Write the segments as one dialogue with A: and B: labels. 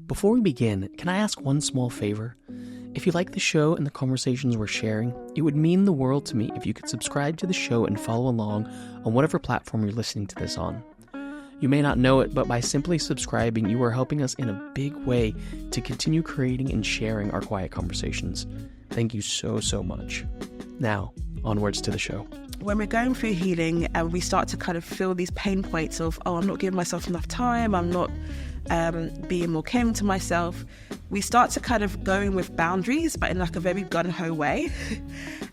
A: Before we begin, can I ask one small favor? If you like the show and the conversations we're sharing, it would mean the world to me if you could subscribe to the show and follow along on whatever platform you're listening to this on. You may not know it, but by simply subscribing, you are helping us in a big way to continue creating and sharing our quiet conversations. Thank you so much. Now, onwards to the show.
B: When we're going through healing and we start to kind of feel these pain points of, I'm not giving myself enough time, I'm not being more caring to myself, we start to kind of go in with boundaries, but in like a very gun-ho way.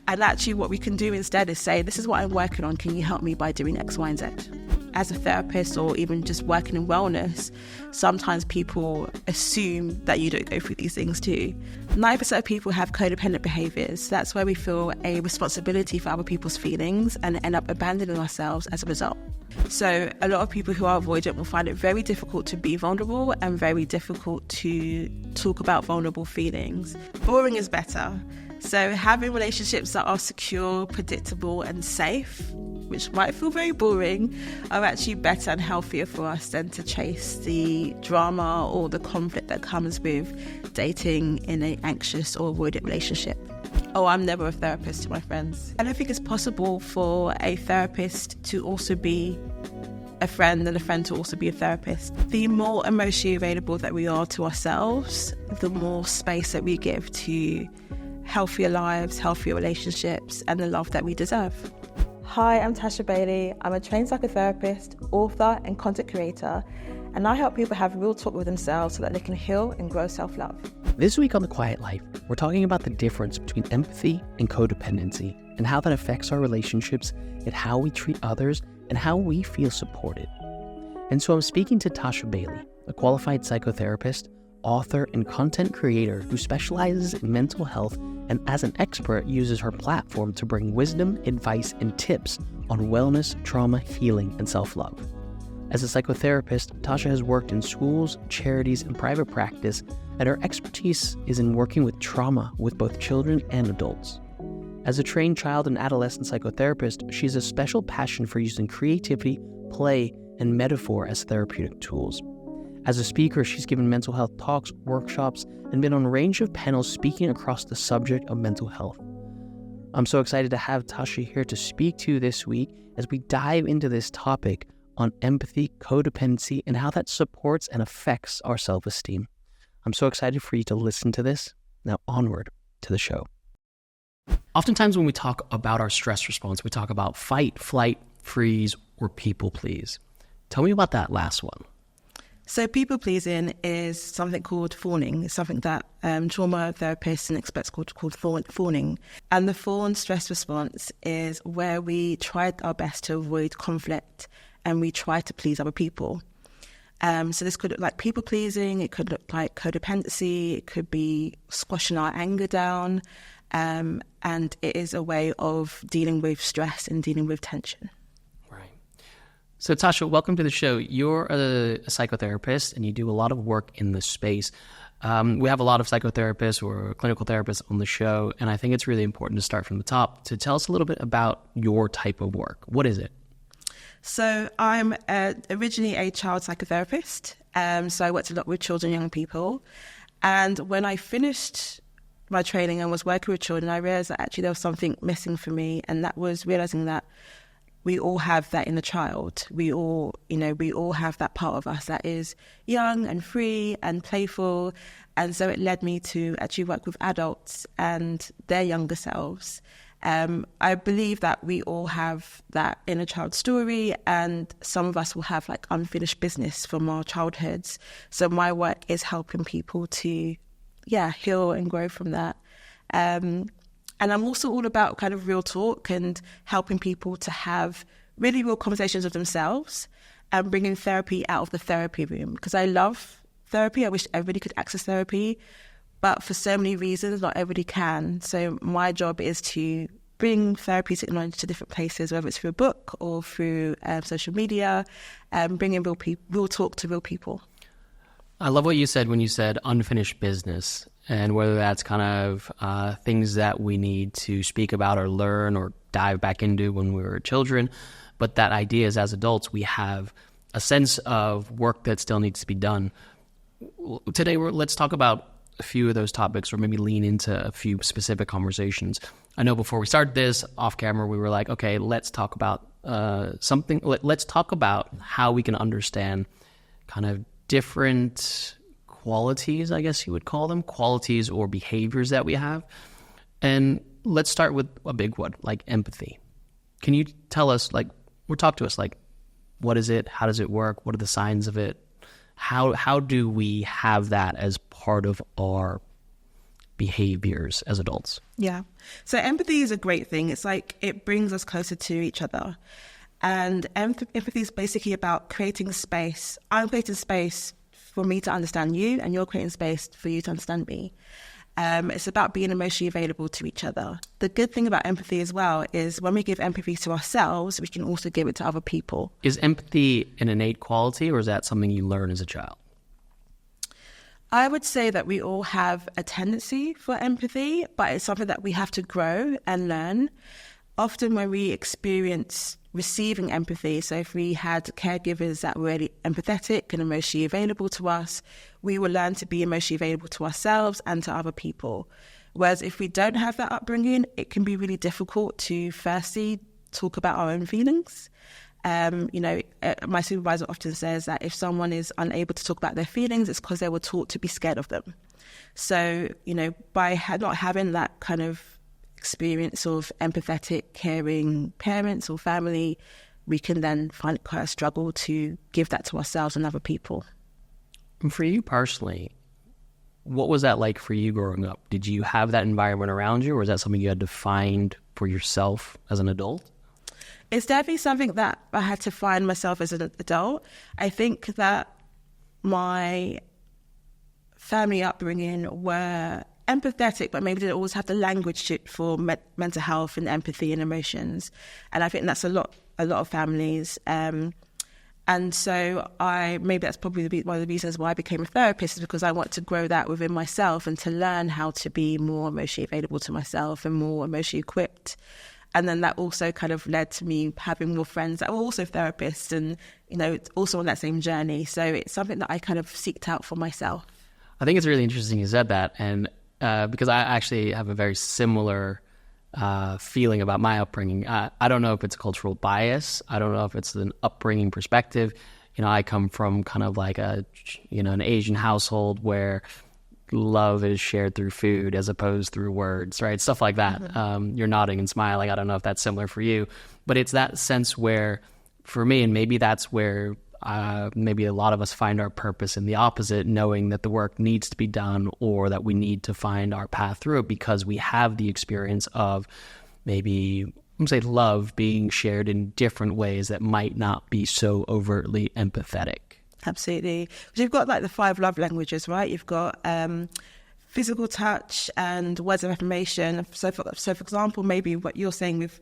B: And actually what we can do instead is say, this is what I'm working on, can you help me by doing X, Y, and Z? As a therapist or even just working in wellness, sometimes people assume that you don't go through these things too. 9% of people have codependent behaviours. That's where we feel a responsibility for other people's feelings and end up abandoning ourselves as a result. So a lot of people who are avoidant will find it very difficult to be vulnerable and very difficult to talk about vulnerable feelings. Boring is better. So having relationships that are secure, predictable and safe, which might feel very boring, are actually better and healthier for us than to chase the drama or the conflict that comes with dating in an anxious or avoidant relationship. Oh, I'm never a therapist to my friends. I don't think it's possible for a therapist to also be a friend and a friend to also be a therapist. The more emotionally available that we are to ourselves, the more space that we give to healthier lives, healthier relationships, and the love that we deserve. Hi, I'm Tasha Bailey. I'm a trained psychotherapist, author, and content creator, and I help people have real talk with themselves so that they can heal and grow self-love.
A: This week on The Quiet Life, we're talking about the difference between empathy and codependency and how that affects our relationships and how we treat others and how we feel supported. And so I'm speaking to Tasha Bailey, a qualified psychotherapist, author, and content creator who specializes in mental health and as an expert uses her platform to bring wisdom, advice, and tips on wellness, trauma, healing, and self-love. As a psychotherapist, Tasha has worked in schools, charities, and private practice, and her expertise is in working with trauma with both children and adults. As a trained child and adolescent psychotherapist, she has a special passion for using creativity, play, and metaphor as therapeutic tools. As a speaker, she's given mental health talks, workshops, and been on a range of panels speaking across the subject of mental health. I'm so excited to have Tasha here to speak to this week as we dive into this topic on empathy, codependency, and how that supports and affects our self-esteem. I'm so excited for you to listen to this. Now onward to the show. Oftentimes when we talk about our stress response, we talk about fight, flight, freeze, or people please. Tell me about that last one.
B: So people pleasing is something called fawning. It's something that trauma therapists and experts called fawning. And the fawn stress response is where we try our best to avoid conflict and we try to please other people. So this could look like people pleasing, it could look like codependency, it could be squashing our anger down, and it is a way of dealing with stress and dealing with tension.
A: So Tasha, welcome to the show. You're a psychotherapist and you do a lot of work in this space. We have a lot of psychotherapists or clinical therapists on the show, and I think it's really important to start from the top to tell us a little bit about your type of work. What is it?
B: So I'm originally a child psychotherapist, so I worked a lot with children and young people. And when I finished my training and was working with children, I realised that actually there was something missing for me, and that was realising that we all have that inner child. We all have that part of us that is young and free and playful. And so it led me to actually work with adults and their younger selves. I believe that we all have that inner child story, and some of us will have like unfinished business from our childhoods. So my work is helping people to, heal and grow from that. And I'm also all about kind of real talk and helping people to have really real conversations with themselves and bringing therapy out of the therapy room. Because I love therapy. I wish everybody could access therapy. But for so many reasons, not everybody can. So my job is to bring therapeutic knowledge to different places, whether it's through a book or through social media, and bringing real talk to real people.
A: I love what you said when you said unfinished business, and whether that's kind of things that we need to speak about or learn or dive back into when we were children. But that idea is as adults, we have a sense of work that still needs to be done. today let's talk about a few of those topics, or maybe lean into a few specific conversations. I know before we started this off camera, we were like, okay, let's talk about something. Let's talk about how we can understand kind of different qualities, I guess you would call them, qualities or behaviors that we have. And let's start with a big one, like empathy. Can you tell us, or talk to us, what is it? How does it work? What are the signs of it? How do we have that as part of our behaviors as adults?
B: Yeah. So empathy is a great thing. It's like it brings us closer to each other. And empathy is basically about creating space. I'm creating space for me to understand you, and you're creating space for you to understand me. It's about being emotionally available to each other. The good thing about empathy as well is when we give empathy to ourselves, we can also give it to other people.
A: Is empathy an innate quality, or is that something you learn as a child?
B: I would say that we all have a tendency for empathy, but it's something that we have to grow and learn. Often when we experience receiving empathy, so if we had caregivers that were really empathetic and emotionally available to us, we will learn to be emotionally available to ourselves and to other people. Whereas if we don't have that upbringing, it can be really difficult to firstly talk about our own feelings. My supervisor often says that if someone is unable to talk about their feelings, it's because they were taught to be scared of them. So, by not having that kind of experience of empathetic, caring parents or family, we can then find it quite a struggle to give that to ourselves and other people.
A: And for you personally, what was that like for you growing up? Did you have that environment around you, or is that something you had to find for yourself as an adult?
B: It's definitely something that I had to find myself as an adult. I think that my family upbringing were empathetic, but maybe didn't always have the language for mental health and empathy and emotions. And I think that's a lot of families. And so maybe that's probably one of the reasons why I became a therapist, is because I want to grow that within myself and to learn how to be more emotionally available to myself and more emotionally equipped. And then that also kind of led to me having more friends that were also therapists and, also on that same journey. So it's something that I kind of seeked out for myself.
A: I think it's really interesting you said that. And because I actually have a very similar feeling about my upbringing. I don't know if it's a cultural bias. I don't know if it's an upbringing perspective. I come from kind of like an Asian household where love is shared through food as opposed through words, right? Stuff like that. Mm-hmm. You're nodding and smiling. I don't know if that's similar for you, but it's that sense where, for me, and maybe that's where maybe a lot of us find our purpose in the opposite, knowing that the work needs to be done or that we need to find our path through it because we have the experience of maybe, love being shared in different ways that might not be so overtly empathetic.
B: Absolutely. Because you've got like the 5 love languages, right? You've got physical touch and words of affirmation. So for example, maybe what you're saying with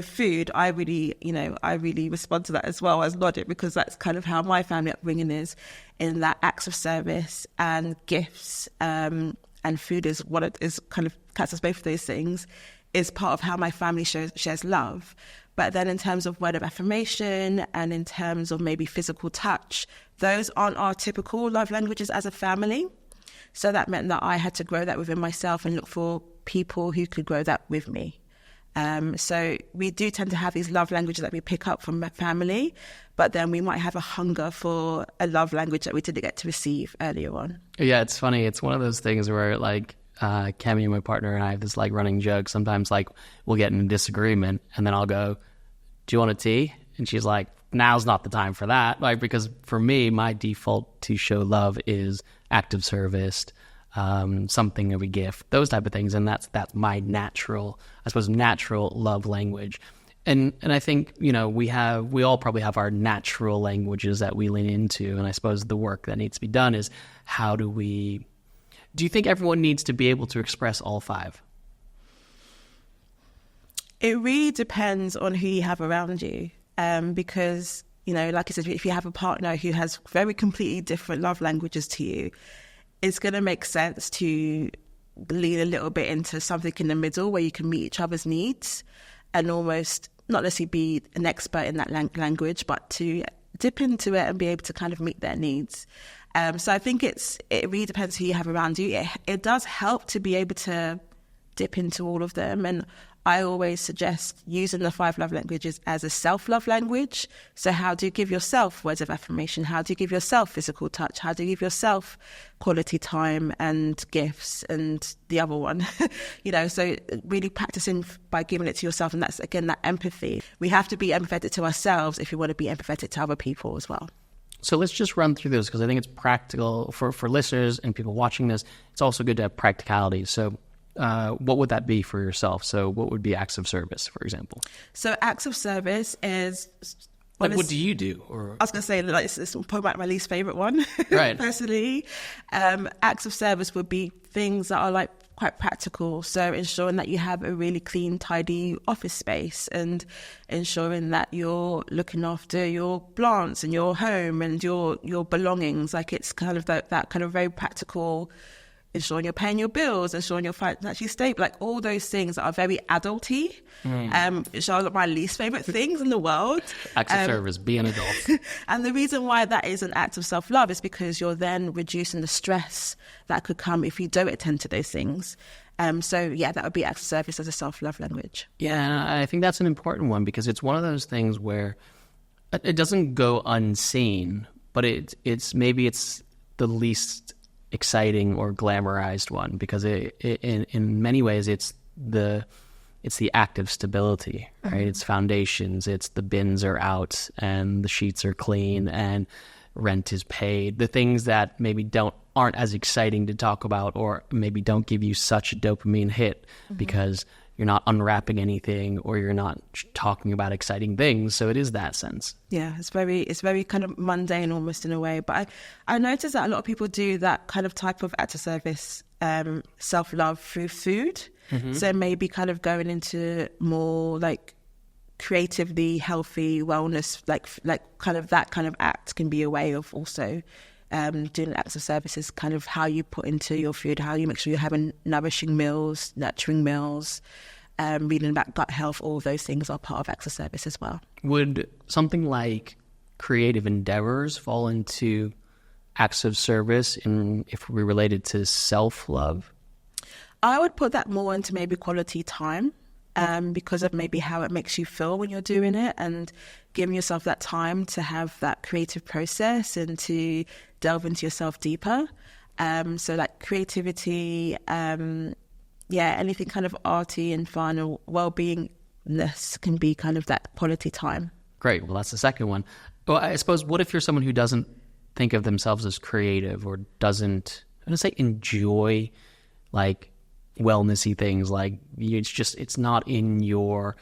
B: food, I really respond to that as well as nod it, because that's kind of how my family upbringing is, in that acts of service and gifts, and food is what it is, kind of catches both of those things, is part of how my family shares love. But then in terms of word of affirmation and in terms of maybe physical touch, those aren't our typical love languages as a family. So that meant that I had to grow that within myself and look for people who could grow that with me. So we do tend to have these love languages that we pick up from family, but then we might have a hunger for a love language that we didn't get to receive earlier on.
A: Yeah, it's funny. It's one of those things where Cami, my partner, and I have this running joke. Sometimes we'll get in a disagreement and then I'll go, "Do you want a tea?" And she's like, "Now's not the time for that." Because for me, my default to show love is act of service, something of a gift, those type of things. And that's my natural love language. And I think, we all probably have our natural languages that we lean into. And I suppose the work that needs to be done is do you think everyone needs to be able to express all 5?
B: It really depends on who you have around you. Because, like I said, if you have a partner who has very completely different love languages to you, it's going to make sense to lean a little bit into something in the middle where you can meet each other's needs and almost not necessarily be an expert in that language, but to dip into it and be able to kind of meet their needs. So I think it really depends who you have around you. It does help to be able to dip into all of them. And I always suggest using the 5 love languages as a self-love language. So how do you give yourself words of affirmation? How do you give yourself physical touch? How do you give yourself quality time and gifts and the other one? So really practicing by giving it to yourself. And that's, again, that empathy. We have to be empathetic to ourselves if we want to be empathetic to other people as well.
A: So let's just run through those, because I think it's practical for listeners and people watching this. It's also good to have practicality. So what would that be for yourself? So what would be acts of service, for example?
B: So acts of service is...
A: what do you do? Or
B: I was going to say, it's probably my least favourite one,
A: right.
B: Personally. Acts of service would be things that are quite practical. So ensuring that you have a really clean, tidy office space, and ensuring that you're looking after your plants and your home and your belongings. It's kind of that kind of very practical, ensuring you're paying your bills, ensuring you're financially stable, all those things that are very adulty. Which are my least favourite things in the world.
A: Acts of service, be an adult.
B: And the reason why that is an act of self-love is because you're then reducing the stress that could come if you don't attend to those things. That would be acts of service as a self-love language.
A: Yeah, and I think that's an important one, because it's one of those things where it doesn't go unseen, but it's maybe it's the least exciting or glamorized one, because in many ways it's the act of stability, right? Mm-hmm. It's foundations, it's the bins are out and the sheets are clean and rent is paid. The things that maybe aren't as exciting to talk about, or maybe don't give you such a dopamine hit, mm-hmm. because you're not unwrapping anything or you're not talking about exciting things. So it is that sense.
B: Yeah, it's very kind of mundane almost in a way. But I noticed that a lot of people do that kind of type of act of service, self-love through food. Mm-hmm. So maybe kind of going into more creatively healthy wellness, kind of that kind of act can be a way of also doing acts of services, kind of how you put into your food, how you make sure you're having nourishing meals, nurturing meals, reading about gut health. All of those things are part of acts of service as well.
A: Would something like creative endeavors fall into acts of service if we're related to self-love?
B: I would put that more into maybe quality time, because of maybe how it makes you feel when you're doing it, and giving yourself that time to have that creative process and to delve into yourself deeper. So creativity, anything kind of arty and fun or well-beingness can be kind of that quality time.
A: Great. Well, that's the second one. Well, I suppose, what if you're someone who doesn't think of themselves as creative, or doesn't, I'm going to say, enjoy wellnessy things? It's not interesting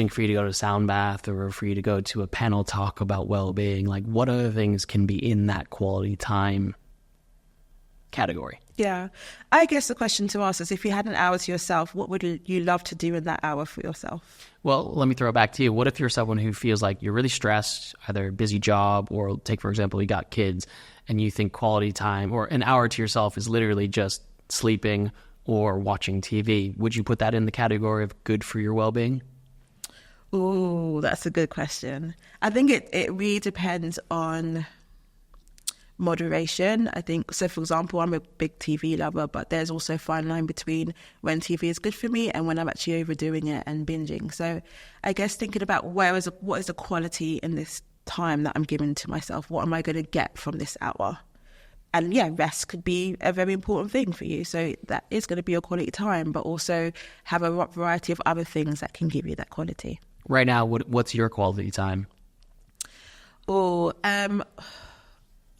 A: for you to go to a sound bath or for you to go to a panel talk about well-being. What other things can be in that quality time category?
B: Yeah. I guess the question to ask is, if you had an hour to yourself, what would you love to do in that hour for yourself?
A: Well, let me throw it back to you. What if you're someone who feels like you're really stressed, either a busy job, or take, for example, you got kids, and you think quality time or an hour to yourself is literally just sleeping or watching TV? Would you put that in the category of good for your well-being?
B: Oh, that's a good question. I think it really depends on moderation. I think, so for example, I'm a big TV lover, but there's also a fine line between when TV is good for me and when I'm actually overdoing it and binging. So I guess thinking about what is the quality in this time that I'm giving to myself? What am I going to get from this hour? And rest could be a very important thing for you. So that is going to be your quality time, but also have a variety of other things that can give you that quality.
A: Right now, what's your quality time?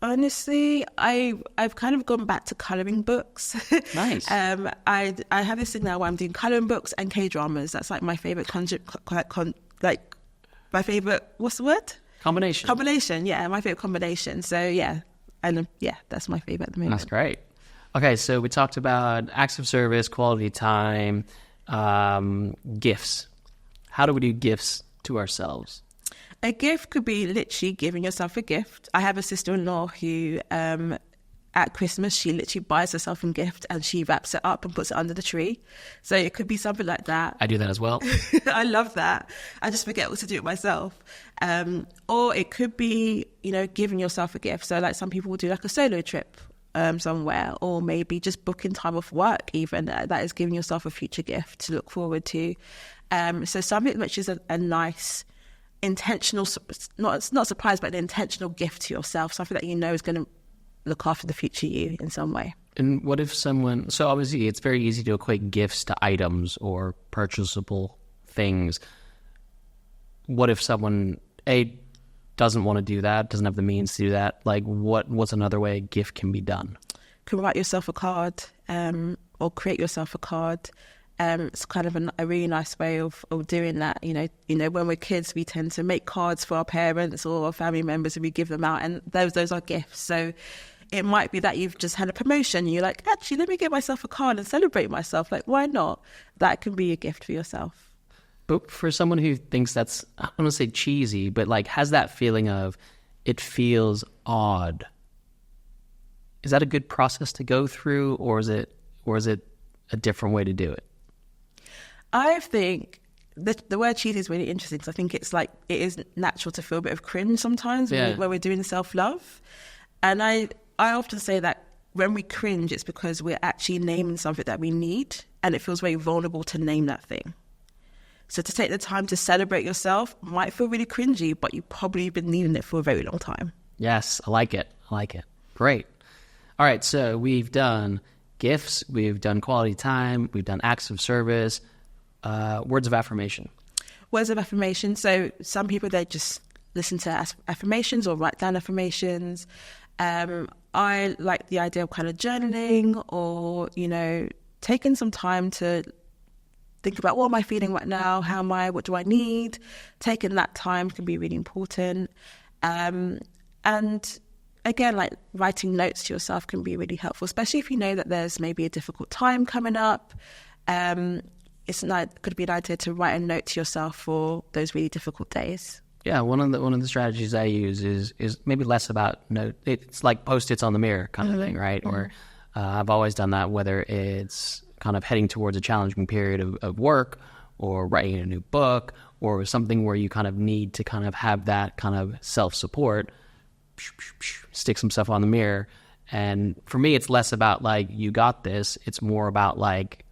B: Honestly, I've kind of gone back to colouring books.
A: Nice.
B: I have this thing now where I'm doing colouring books and K-dramas. That's my favourite my favourite, what's the word?
A: Combination.
B: Combination, yeah, my favourite combination. So that's my favourite at the moment.
A: That's great. Okay, so we talked about acts of service, quality time, gifts. How do we do gifts to ourselves?
B: A gift could be literally giving yourself a gift. I have a sister-in-law who at Christmas, she literally buys herself a gift and she wraps it up and puts it under the tree. So it could be something like that.
A: I do that as well.
B: I love that. I just forget what to do it myself. Or it could be, giving yourself a gift. So like some people will do like a solo trip somewhere, or maybe just booking time off work even. That is giving yourself a future gift to look forward to. So something which is a nice, intentional, not surprise, but an intentional gift to yourself, something that is going to look after the future you in some way.
A: And what if someone, so obviously it's very easy to equate gifts to items or purchasable things. What if someone, doesn't want to do that, doesn't have the means to do that? Like what's another way a gift can be done?
B: You can write yourself a card, or create yourself a card. It's kind of a really nice way of doing that. When we're kids, we tend to make cards for our parents or our family members and we give them out, and those are gifts. So it might be that you've just had a promotion and you're like, actually, let me get myself a card and celebrate myself. Like, why not? That can be a gift for yourself.
A: But for someone who thinks that's, I don't want to say cheesy, but like has that feeling of it feels odd, is that a good process to go through, or is it a different way to do it?
B: I think the word cheesy is really interesting, because I think it's like it is natural to feel a bit of cringe sometimes when we're doing self-love. And I often say that when we cringe, it's because we're actually naming something that we need, and it feels very vulnerable to name that thing. So to take the time to celebrate yourself might feel really cringy, but you've probably been needing it for a very long time.
A: Yes, I like it. Great. All right, so we've done gifts, we've done quality time, we've done acts of service, words of affirmation.
B: Words of affirmation. So some people, they just listen to affirmations or write down affirmations. I like the idea of kind of journaling, or, taking some time to think about, what am I feeling right now? What do I need? Taking that time can be really important. And again, like writing notes to yourself can be really helpful, especially if you know that there's maybe a difficult time coming up. Could be an idea to write a note to yourself for those really difficult days.
A: Yeah, one of the strategies I use is maybe less about note. It's like Post-its on the mirror kind of thing, right? Or I've always done that, whether it's kind of heading towards a challenging period of work, or writing a new book, or something where you kind of need to kind of have that kind of self-support. Stick some stuff on the mirror. And for me, it's less about like, you got this. It's more about like,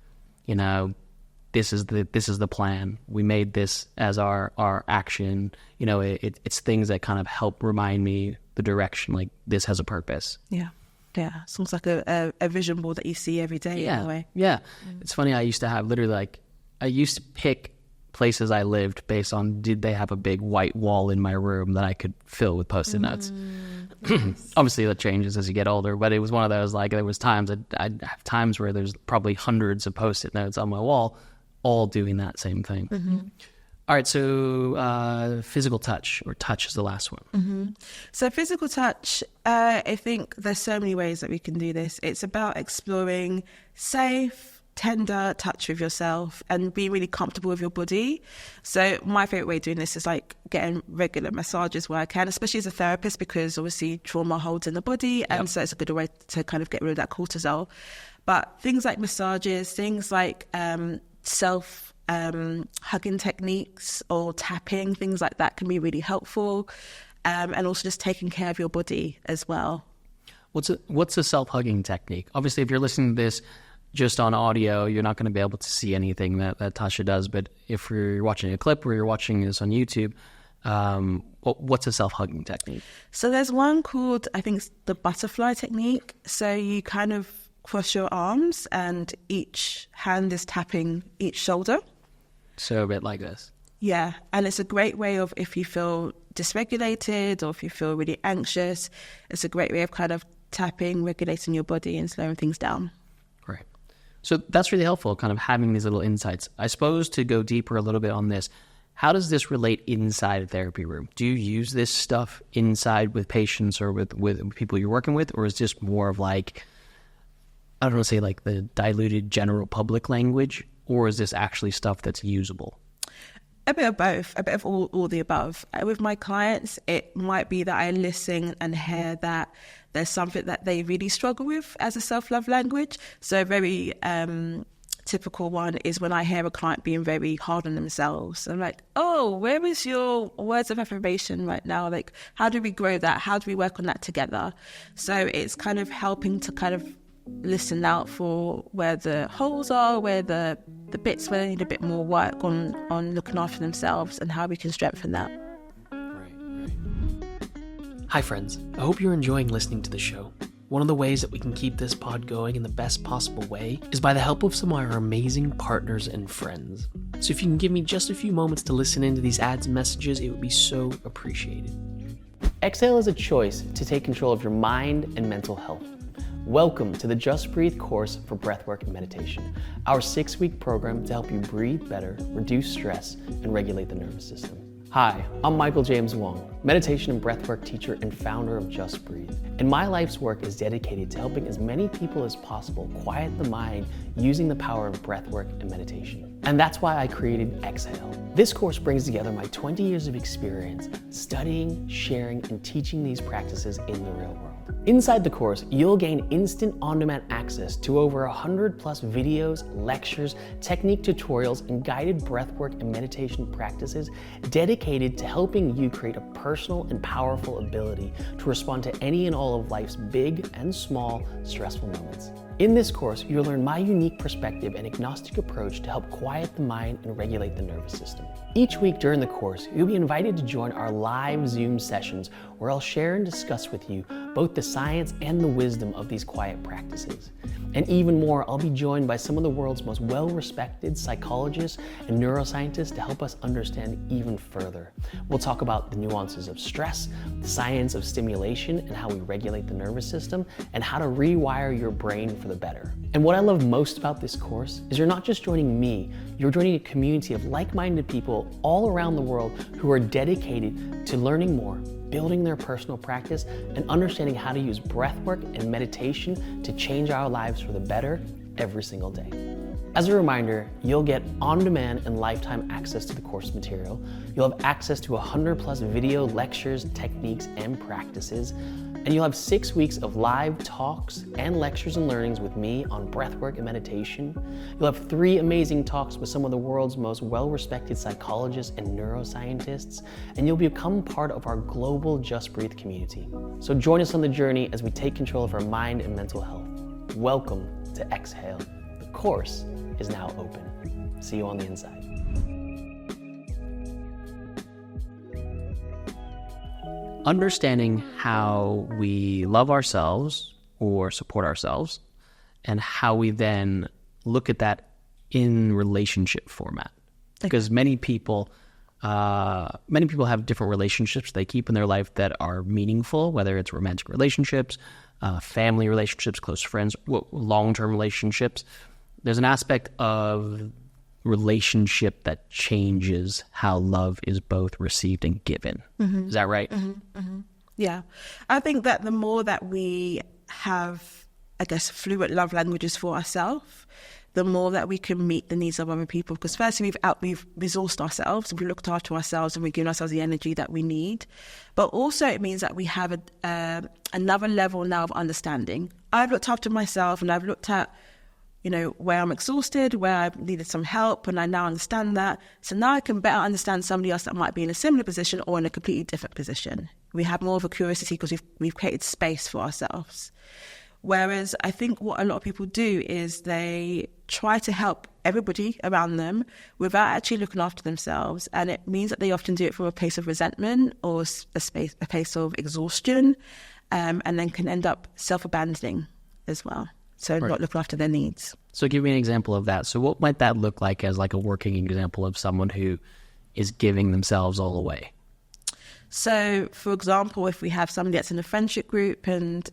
A: this is the plan. We made this as our action. It's things that kind of help remind me the direction, like this has a purpose. Yeah.
B: It's almost like a vision board that you see every day.
A: Yeah.
B: In a way.
A: Yeah. It's funny. I used to have literally I used to pick places I lived based on, did they have a big white wall in my room that I could fill with Post-it notes? Yes. Obviously that changes as you get older, but it was one of those, like, there was times I'd have times where there's probably hundreds of Post-it notes on my wall, all doing that same thing. All right, so physical touch, or touch is the last one.
B: So physical touch, I think there's so many ways that we can do this. It's about exploring safe, tender touch with yourself and being really comfortable with your body. So my favorite way of doing this is like getting regular massages where I can, especially as a therapist, because obviously trauma holds in the body, and so it's a good way to kind of get rid of that cortisol. But things like massages, things like hugging techniques or tapping, things like that can be really helpful, and also just taking care of your body as well.
A: What's a self-hugging technique? Obviously, if you're listening to this just on audio, you're not going to be able to see anything that Tasha does, but if you're watching a clip or you're watching this on YouTube, what's a self-hugging technique?
B: So there's one called, I think it's the butterfly technique. So you kind of cross your arms and each hand is tapping each shoulder.
A: So a bit like this.
B: Yeah, and it's a great way of, if you feel dysregulated or if you feel really anxious, it's a great way of kind of tapping, regulating your body and slowing things down.
A: Great. So that's really helpful, kind of having these little insights. I suppose to go deeper a little bit on this, how does this relate inside a therapy room? Do you use this stuff inside with patients or with people you're working with, or is this more of like, I don't want to say like the diluted general public language, or is this actually stuff that's usable?
B: A bit of both, a bit of all the above. With my clients, it might be that I listen and hear that there's something that they really struggle with as a self-love language. So a very typical one is when I hear a client being very hard on themselves. I'm like, oh, where is your words of affirmation right now? Like, how do we grow that? How do we work on that together? So it's kind of helping to kind of listen out for where the holes are, where the bits where they need a bit more work on looking after themselves, and how we can strengthen that.
A: Right. Hi friends, I hope you're enjoying listening to the show. One of the ways that we can keep this pod going in the best possible way is by the help of some of our amazing partners and friends. So if you can give me just a few moments to listen into these ads and messages, it would be so appreciated. Exhale is a choice to take control of your mind and mental health. Welcome to the Just Breathe course for breathwork and meditation, our 6-week program to help you breathe better, reduce stress, and regulate the nervous system. Hi, I'm Michael James Wong, meditation and breathwork teacher and founder of Just Breathe. And my life's work is dedicated to helping as many people as possible quiet the mind using the power of breathwork and meditation. And that's why I created Exhale. This course brings together my 20 years of experience studying, sharing, and teaching these practices in the real world. Inside the course, you'll gain instant on-demand access to over 100 plus videos, lectures, technique tutorials, and guided breathwork and meditation practices dedicated to helping you create a personal and powerful ability to respond to any and all of life's big and small stressful moments. In this course, you'll learn my unique perspective and agnostic approach to help quiet the mind and regulate the nervous system. Each week during the course, you'll be invited to join our live Zoom sessions where I'll share and discuss with you both the science and the wisdom of these quiet practices. And even more, I'll be joined by some of the world's most well-respected psychologists and neuroscientists to help us understand even further. We'll talk about the nuances of stress, the science of stimulation and how we regulate the nervous system, and how to rewire your brain for the better. And what I love most about this course is you're not just joining me, you're joining a community of like-minded people all around the world who are dedicated to learning more, building their personal practice, and understanding how to use breathwork and meditation to change our lives for the better every single day. As a reminder, you'll get on-demand and lifetime access to the course material. You'll have access to 100 plus video lectures, techniques, and practices. And you'll have 6 weeks of live talks and lectures and learnings with me on breathwork and meditation. You'll have 3 amazing talks with some of the world's most well-respected psychologists and neuroscientists, and you'll become part of our global Just Breathe community. So join us on the journey as we take control of our mind and mental health. Welcome to Exhale. The course is now open. See you on the inside. Understanding how we love ourselves or support ourselves, and how we then look at that in relationship format. Because many people have different relationships they keep in their life that are meaningful, whether it's romantic relationships, family relationships, close friends, long-term relationships. There's an aspect of relationship that changes how love is both received and given. Mm-hmm. Is that right? Mm-hmm. Mm-hmm.
B: Yeah. I think that the more that we have, I guess, fluid love languages for ourselves, the more that we can meet the needs of other people. Because firstly, we've resourced ourselves, we've looked after ourselves, and we've given ourselves the energy that we need. But also it means that we have another level now of understanding. I've looked after myself, and I've looked at where I'm exhausted, where I've needed some help, and I now understand that. So now I can better understand somebody else that might be in a similar position or in a completely different position. We have more of a curiosity because we've created space for ourselves. Whereas I think what a lot of people do is they try to help everybody around them without actually looking after themselves. And it means that they often do it from a place of resentment or a place of exhaustion, and then can end up self-abandoning as well. So right. Not looking after their needs.
A: So give me an example of that. So what might that look like as like a working example of someone who is giving themselves all away?
B: So, for example, if we have somebody that's in a friendship group and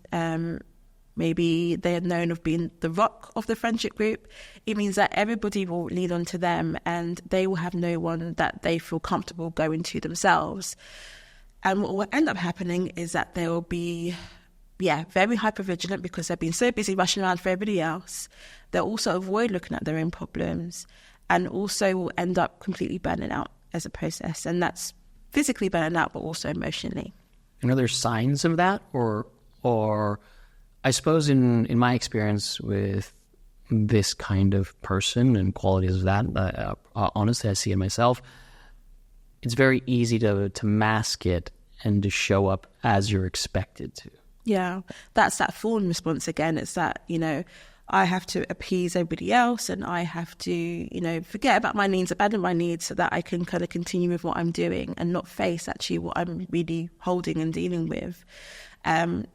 B: maybe they are known of being the rock of the friendship group, it means that everybody will lean on to them and they will have no one that they feel comfortable going to themselves. And what will end up happening is that they will be very hypervigilant because they've been so busy rushing around for everybody else. They'll also avoid looking at their own problems and also will end up completely burning out as a process. And that's physically burning out, but also emotionally.
A: And are there signs of that, or or I suppose in my experience with this kind of person and qualities of that, honestly, I see it myself, it's very easy to mask it and to show up as you're expected to.
B: Yeah, that's that fawn response again. It's that, I have to appease everybody else, and I have to, forget about my needs, abandon my needs, so that I can kind of continue with what I'm doing and not face actually what I'm really holding and dealing with.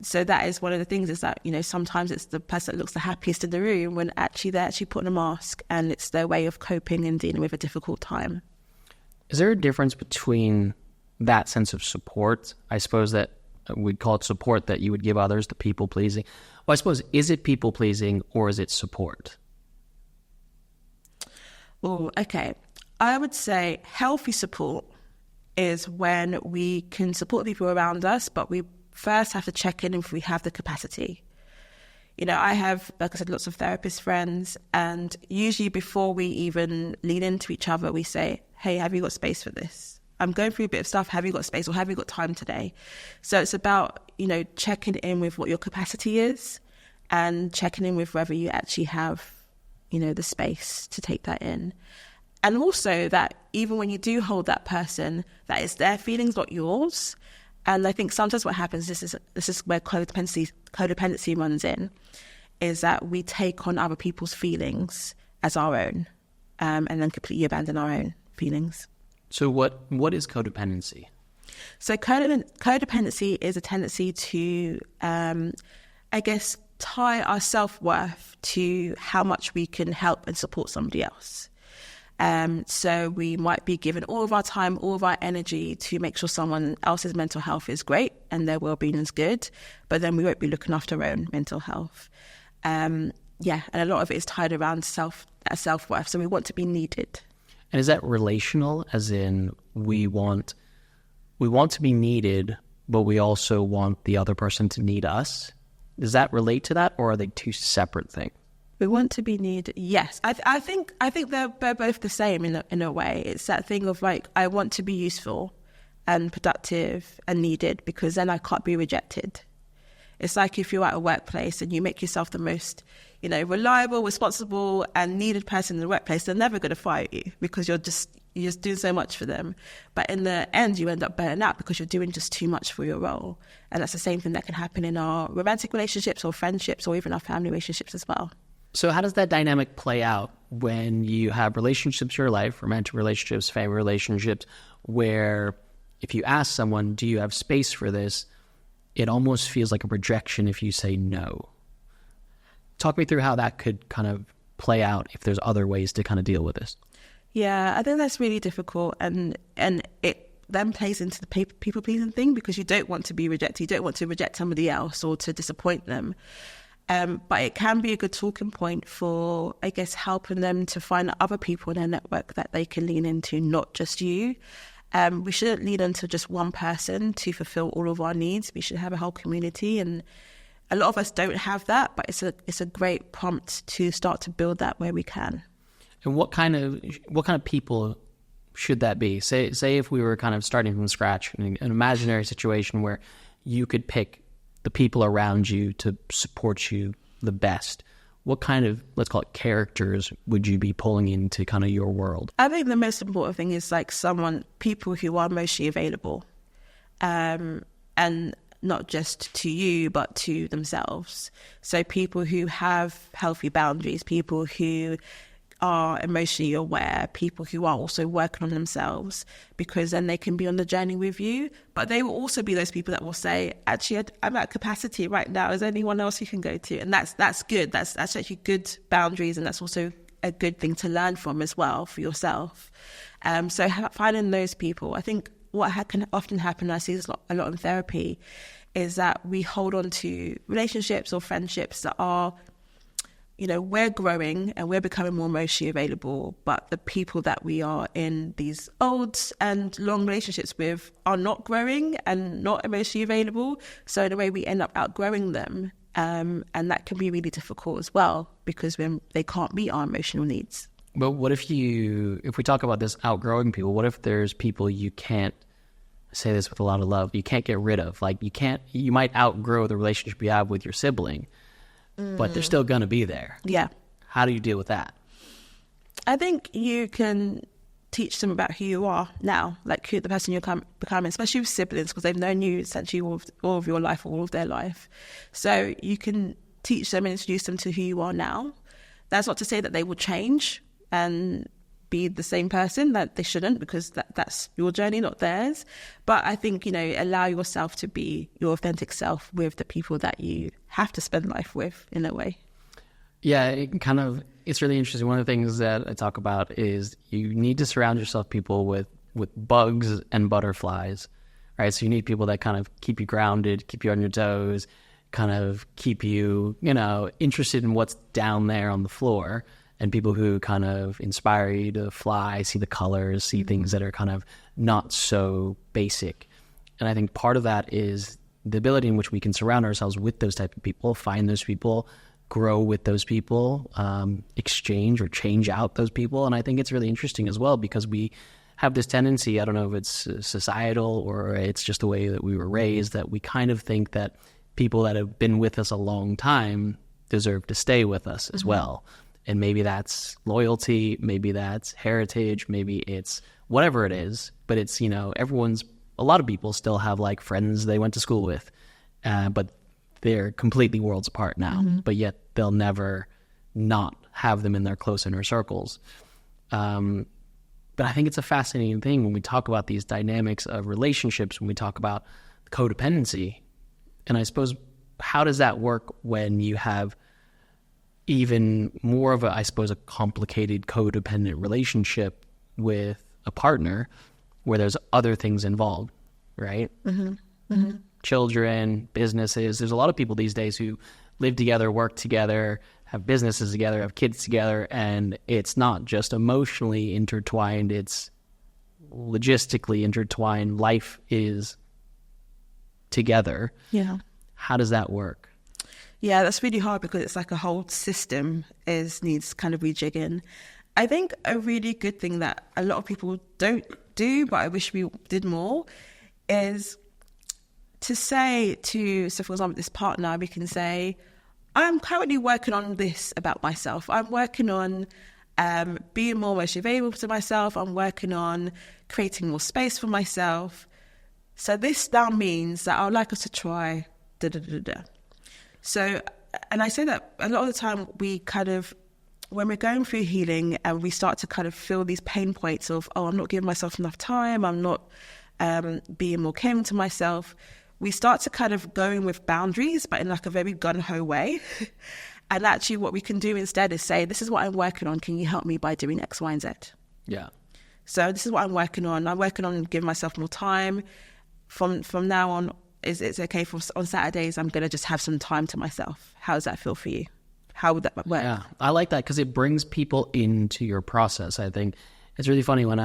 B: So that is one of the things, is that, sometimes it's the person that looks the happiest in the room when actually they're actually putting a mask, and it's their way of coping and dealing with a difficult time.
A: Is there a difference between that sense of support, I suppose that we'd call it support, that you would give others, the people-pleasing? Well, I suppose, is it people-pleasing or is it support?
B: Oh, okay. I would say healthy support is when we can support people around us, but we first have to check in if we have the capacity. I have, like I said, lots of therapist friends, and usually before we even lean into each other, we say, hey, have you got space for this? I'm going through a bit of stuff. Have you got space, or have you got time today? So it's about, checking in with what your capacity is, and checking in with whether you actually have, the space to take that in. And also that even when you do hold that person, that it's their feelings, not yours. And I think sometimes what happens, this is where codependency runs in, is that we take on other people's feelings as our own, and then completely abandon our own feelings.
A: So what is codependency?
B: So codependency is a tendency to, tie our self-worth to how much we can help and support somebody else. So we might be given all of our time, all of our energy to make sure someone else's mental health is great and their well-being is good, but then we won't be looking after our own mental health. And a lot of it is tied around self-worth. So we want to be needed.
A: And is that relational, as in we want to be needed, but we also want the other person to need us? Does that relate to that, or are they two separate things?
B: We want to be needed. Yes, I think they're both the same in a way. It's that thing of like, I want to be useful and productive and needed, because then I can't be rejected. It's like if you're at a workplace and you make yourself the most, reliable, responsible and needed person in the workplace, they're never going to fire you because you're just doing so much for them. But in the end, you end up burning out because you're doing just too much for your role. And that's the same thing that can happen in our romantic relationships or friendships or even our family relationships as well.
A: So how does that dynamic play out when you have relationships in your life, romantic relationships, family relationships, where if you ask someone, do you have space for this, it almost feels like a rejection if you say no? Talk me through how that could kind of play out, if there's other ways to kind of deal with this.
B: Yeah, I think that's really difficult, and it then plays into the people-pleasing thing, because you don't want to be rejected. You don't want to reject somebody else or to disappoint them. But it can be a good talking point for, I guess, helping them to find other people in their network that they can lean into, not just you. We shouldn't lean into just one person to fulfill all of our needs. We should have a whole community, and a lot of us don't have that, but it's a great prompt to start to build that where we can.
A: And what kind of people should that be? Say if we were kind of starting from scratch in an imaginary situation where you could pick the people around you to support you the best, what kind of, let's call it, characters would you be pulling into kind of your world?
B: I think the most important thing is like people who are emotionally available, and not just to you, but to themselves. So people who have healthy boundaries, people who are emotionally aware, people who are also working on themselves, because then they can be on the journey with you. But they will also be those people that will say, actually, I'm at capacity right now. Is there anyone else you can go to? And that's good. That's actually good boundaries, and that's also a good thing to learn from as well for yourself. So finding those people, I think what can often happen, I see this a lot in therapy, is that we hold on to relationships or friendships that are, we're growing and we're becoming more emotionally available, but the people that we are in these old and long relationships with are not growing and not emotionally available. So in a way, we end up outgrowing them. And that can be really difficult as well, because they can't meet our emotional needs.
A: But what if we talk about this outgrowing people, what if there's people you can't say this with a lot of love, you can't get rid of. Like you might outgrow the relationship you have with your sibling, but they're still going to be there.
B: Yeah.
A: How do you deal with that?
B: I think you can teach them about who you are now, like who the person you're becoming, especially with siblings, because they've known you essentially all of your life, all of their life. So you can teach them and introduce them to who you are now. That's not to say that they will change and be the same person, that they shouldn't, because that's your journey, not theirs. But I think, allow yourself to be your authentic self with the people that you have to spend life with, in a way.
A: Yeah, it's really interesting. One of the things that I talk about is you need to surround yourself people with bugs and butterflies, right? So you need people that kind of keep you grounded, keep you on your toes, kind of keep you, interested in what's down there on the floor, and people who kind of inspire you to fly, see the colors, see things that are kind of not so basic. And I think part of that is the ability in which we can surround ourselves with those type of people, find those people, grow with those people, exchange or change out those people. And I think it's really interesting as well, because we have this tendency, I don't know if it's societal or it's just the way that we were raised, that we kind of think that people that have been with us a long time deserve to stay with us as well. And maybe that's loyalty, maybe that's heritage, maybe it's whatever it is. But it's, a lot of people still have like friends they went to school with, but they're completely worlds apart now. But yet they'll never not have them in their close inner circles. But I think it's a fascinating thing when we talk about these dynamics of relationships, when we talk about codependency. And I suppose, how does that work when you have even more of a complicated codependent relationship with a partner where there's other things involved, right? Children, businesses. There's a lot of people these days who live together, work together, have businesses together, have kids together, and it's not just emotionally intertwined, it's logistically intertwined. Life is together.
B: Yeah.
A: How does that work?
B: Yeah, that's really hard, because it's like a whole system needs kind of rejigging. I think a really good thing that a lot of people don't do, but I wish we did more, is to say so for example, this partner, we can say, I'm currently working on this about myself. I'm working on being more emotionally available to myself. I'm working on creating more space for myself. So this now means that I would like us to try da-da-da-da. So, and I say that a lot of the time when we're going through healing and we start to kind of feel these pain points of, I'm not giving myself enough time, I'm not being more caring to myself, we start to kind of go in with boundaries, but in like a very gun-ho way. And actually what we can do instead is say, this is what I'm working on. Can you help me by doing X, Y, and Z? Yeah. So this is what I'm working on. I'm working on giving myself more time. From now on, it's okay on Saturdays, I'm going to just have some time to myself. How does that feel for you? How would that work?
A: Yeah, I like that, because it brings people into your process. I think it's really funny when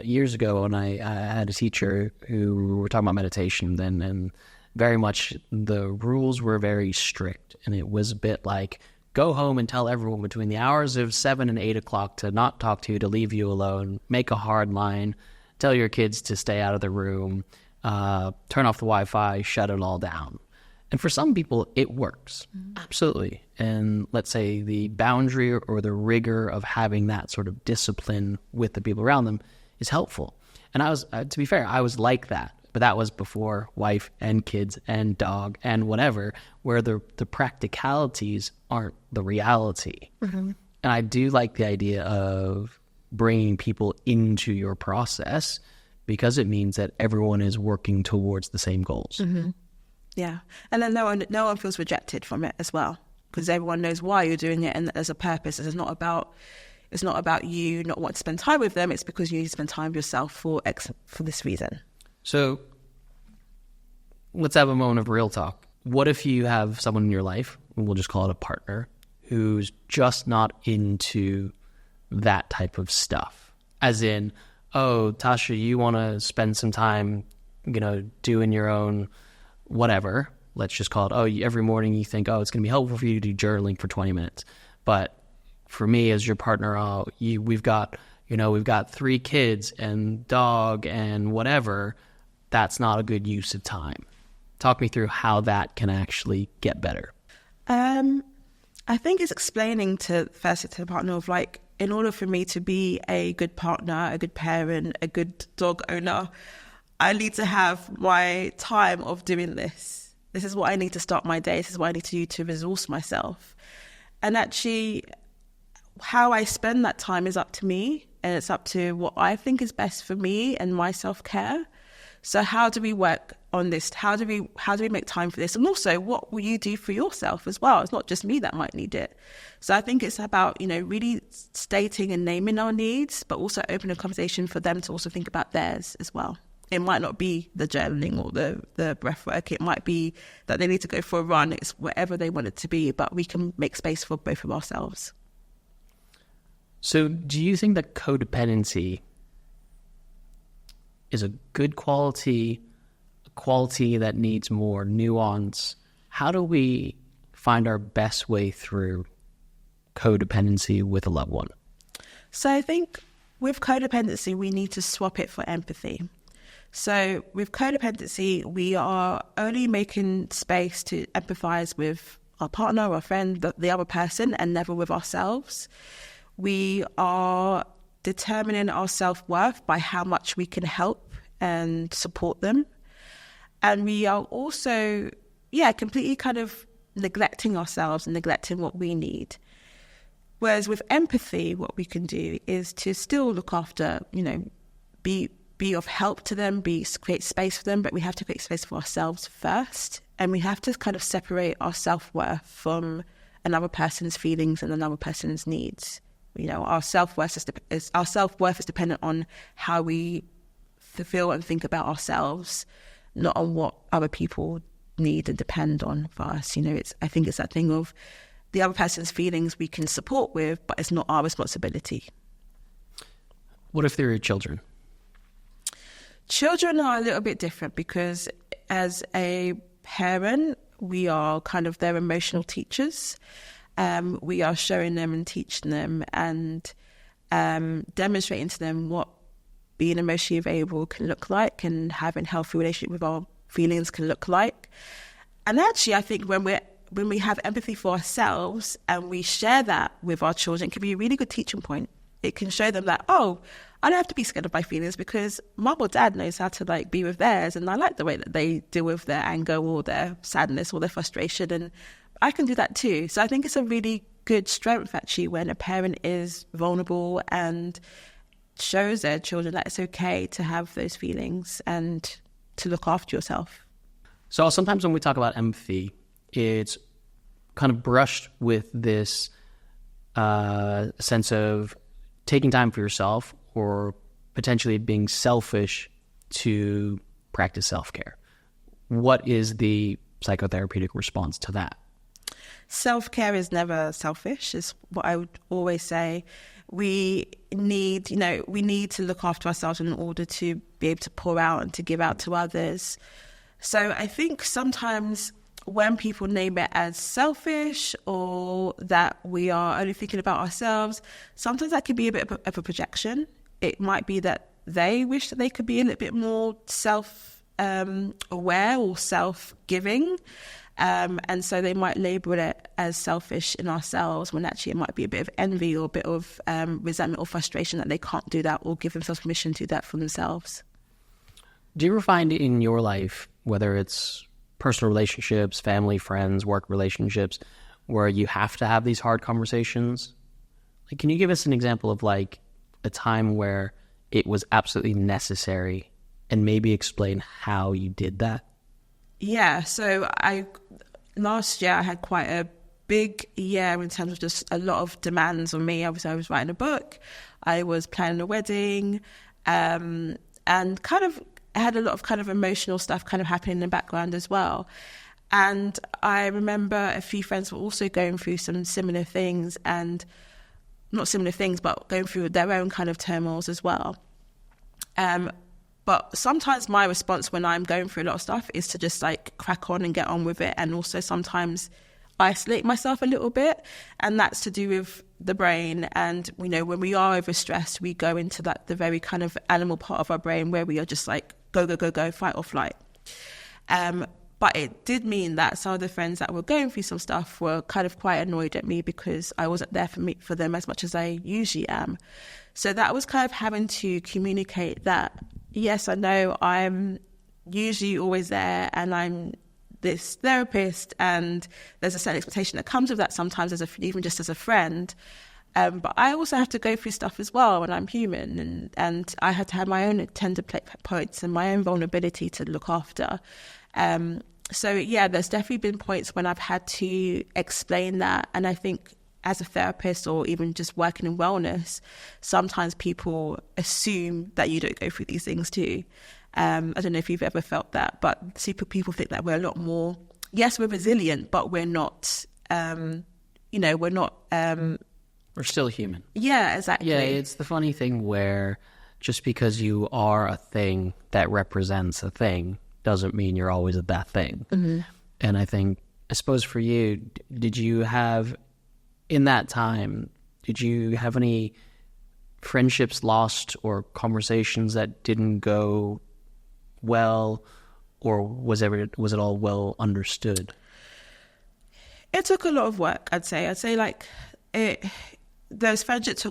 A: years ago, when I had a teacher who were talking about meditation then, and very much the rules were very strict. And it was a bit like, go home and tell everyone between the hours of 7 and 8 o'clock to not talk to you, to leave you alone, make a hard line, tell your kids to stay out of the room, turn off the Wi-Fi, shut it all down. And for some people, it works. Absolutely. And let's say the boundary or the rigor of having that sort of discipline with the people around them is helpful. And I was, to be fair, I was like that. But that was before wife and kids and dog and whatever, where the practicalities aren't the reality. And I do like the idea of bringing people into your process, because it means that everyone is working towards the same goals.
B: Yeah. And then no one feels rejected from it as well, because everyone knows why you're doing it and there's a purpose. It's not about you not wanting to spend time with them. It's because you need to spend time with yourself for this reason.
A: So let's have a moment of real talk. What if you have someone in your life, we'll just call it a partner, who's just not into that type of stuff? As in, oh, Tasha, you want to spend some time, doing your own whatever. Let's just call it, every morning you think, it's going to be helpful for you to do journaling for 20 minutes. But for me as your partner, we've got 3 kids and dog and whatever. that's not a good use of time. Talk me through how that can actually get better.
B: I think it's explaining to the partner of like, in order for me to be a good partner, a good parent, a good dog owner, I need to have my time of doing this. This is what I need to start my day. This is what I need to do to resource myself. And actually, how I spend that time is up to me, and it's up to what I think is best for me and my self-care. So how do we work on this? How do we make time for this? And also, what will you do for yourself as well? It's not just me that might need it. So I think it's about, really stating and naming our needs, but also opening a conversation for them to also think about theirs as well. It might not be the journaling or the breath work. It might be that they need to go for a run. It's whatever they want it to be, but we can make space for both of ourselves.
A: So do you think that codependency is a good quality, a quality that needs more nuance? How do we find our best way through codependency with a loved one?
B: So I think with codependency, we need to swap it for empathy. So with codependency, we are only making space to empathize with our partner, our friend, the other person, and never with ourselves. We are determining our self-worth by how much we can help and support them. And we are also, completely kind of neglecting ourselves and neglecting what we need. Whereas with empathy, what we can do is to still look after, be of help to them, create space for them, but we have to create space for ourselves first. And we have to kind of separate our self-worth from another person's feelings and another person's needs. Our self-worth is dependent on how we feel and think about ourselves, not on what other people need and depend on for us. I think it's that thing of the other person's feelings we can support with, but it's not our responsibility.
A: What if they're your children?
B: Children are a little bit different because as a parent, we are kind of their emotional teachers. We are showing them and teaching them and demonstrating to them what being emotionally available can look like and having a healthy relationship with our feelings can look like. And actually, I think when we have empathy for ourselves and we share that with our children, it can be a really good teaching point. It can show them that, I don't have to be scared of my feelings because mom or dad knows how to be with theirs, and I like the way that they deal with their anger or their sadness or their frustration, and I can do that too. So I think it's a really good strength actually when a parent is vulnerable and shows their children that it's okay to have those feelings and to look after yourself.
A: So sometimes when we talk about empathy, it's kind of brushed with this sense of taking time for yourself or potentially being selfish to practice self-care. What is the psychotherapeutic response to that?
B: Self-care is never selfish, is what I would always say. We need to look after ourselves in order to be able to pour out and to give out to others. So I think sometimes when people name it as selfish or that we are only thinking about ourselves, sometimes that could be a bit of a projection. It might be that they wish that they could be a little bit more self-aware or self-giving. And so they might label it as selfish in ourselves when actually it might be a bit of envy or a bit of resentment or frustration that they can't do that or give themselves permission to do that for themselves.
A: Do you ever find in your life, whether it's personal relationships, family, friends, work relationships, where you have to have these hard conversations? Can you give us an example of a time where it was absolutely necessary and maybe explain how you did that? Yeah,
B: so last year I had quite a big year in terms of just a lot of demands on me. Obviously, I was writing a book, I was planning a wedding, and kind of had a lot of kind of emotional stuff kind of happening in the background as well. And I remember a few friends were also going through some similar things, and not similar things, but going through their own kind of turmoils as well. But sometimes my response when I'm going through a lot of stuff is to just crack on and get on with it, and also sometimes isolate myself a little bit, and that's to do with the brain. And when we are overstressed, we go into the very kind of animal part of our brain where we are just go, fight or flight. But it did mean that some of the friends that were going through some stuff were kind of quite annoyed at me because I wasn't there for them as much as I usually am. So that was kind of having to communicate that, yes, I know I'm usually always there and I'm this therapist, and there's a certain expectation that comes with that sometimes, even just as a friend. But I also have to go through stuff as well, and I'm human, and I had to have my own tender points and my own vulnerability to look after. So yeah, there's definitely been points when I've had to explain that, and I think as a therapist or even just working in wellness, sometimes people assume that you don't go through these things too. I don't know if you've ever felt that, but people think that we're a lot more, yes, we're resilient, but we're not, we're not...
A: We're still human.
B: Yeah, exactly.
A: Yeah, it's the funny thing where just because you are a thing that represents a thing doesn't mean you're always that thing. Mm-hmm. And I suppose for you, did you have, in that time, did you have any friendships lost or conversations that didn't go well, or was it all well understood?
B: It took a lot of work, I'd say like those friendships